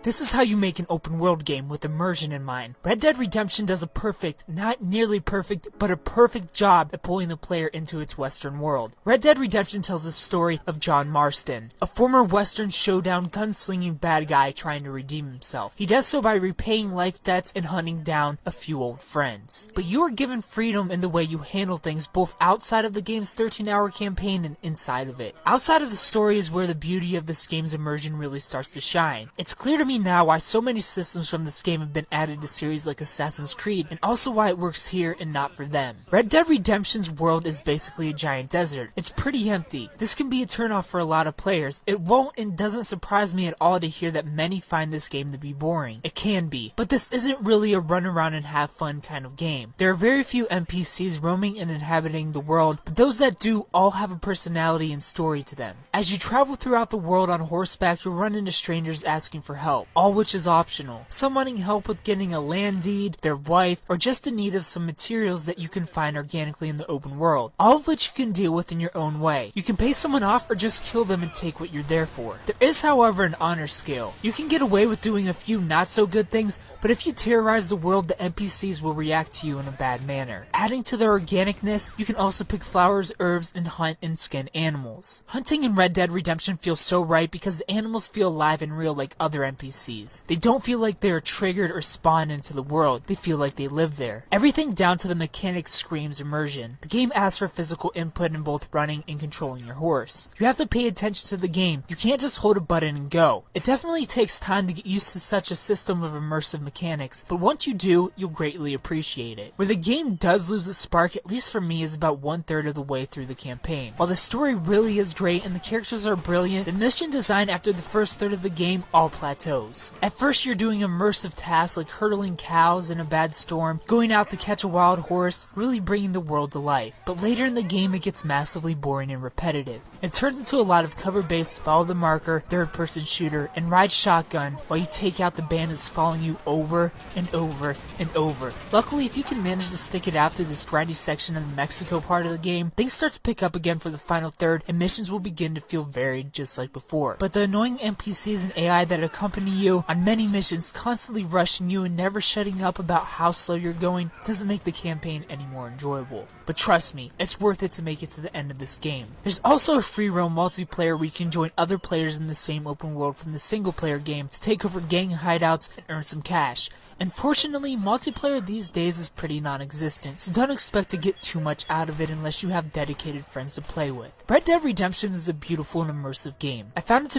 This is how you make an open world game with immersion in mind. Red Dead Redemption does a perfect, not nearly perfect, but a perfect job at pulling the player into its western world. Red Dead Redemption tells the story of John Marston, a former western showdown gunslinging bad guy trying to redeem himself. He does so by repaying life debts and hunting down a few old friends. But you are given freedom in the way you handle things both outside of the game's 13-hour campaign and inside of it. Outside of the story is where the beauty of this game's immersion really starts to shine. It's clear to me now why so many systems from this game have been added to series like Assassin's Creed, and also why it works here and not for them. Red Dead Redemption's world is basically a giant desert. It's pretty empty. This can be a turnoff for a lot of players. It won't and doesn't surprise me at all to hear that many find this game to be boring. It can be, but this isn't really a run around and have fun kind of game. There are very few NPCs roaming and inhabiting the world, but those that do all have a personality and story to them. As you travel throughout the world on horseback, you'll run into strangers asking for help, all which is optional. Some wanting help with getting a land deed, their wife, or just in need of some materials that you can find organically in the open world, all of which you can deal with in your own way. You can pay someone off or just kill them and take what you're there for. There is, however, an honor scale. You can get away with doing a few not so good things, but if you terrorize the world, the NPCs will react to you in a bad manner. Adding to their organicness, you can also pick flowers, herbs, and hunt and skin animals. Hunting in Red Dead Redemption feels so right because the animals feel alive and real like other NPCs. They don't feel like they are triggered or spawned into the world, they feel like they live there. Everything down to the mechanics screams immersion. The game asks for physical input in both running and controlling your horse. You have to pay attention to the game, you can't just hold a button and go. It definitely takes time to get used to such a system of immersive mechanics, but once you do, you'll greatly appreciate it. Where the game does lose its spark, at least for me, is about 1/3 of the way through the campaign. While the story really is great and the characters are brilliant, the mission design after the first third of the game all plateaus. At first you're doing immersive tasks like hurdling cows in a bad storm, going out to catch a wild horse, really bringing the world to life. But later in the game it gets massively boring and repetitive. It turns into a lot of cover-based follow the marker, third-person shooter, and ride shotgun while you take out the bandits following you over and over and over. Luckily, if you can manage to stick it out through this grindy section of the Mexico part of the game, things start to pick up again for the final third and missions will begin to feel varied just like before. But the annoying NPCs and AI that accompany you on many missions, constantly rushing you and never shutting up about how slow you're going, doesn't make the campaign any more enjoyable. But trust me, it's worth it to make it to the end of this game. There's also a free roam multiplayer where you can join other players in the same open world from the single player game to take over gang hideouts and earn some cash. Unfortunately, multiplayer these days is pretty non-existent, so don't expect to get too much out of it unless you have dedicated friends to play with. Red Dead Redemption is a beautiful and immersive game. I found it to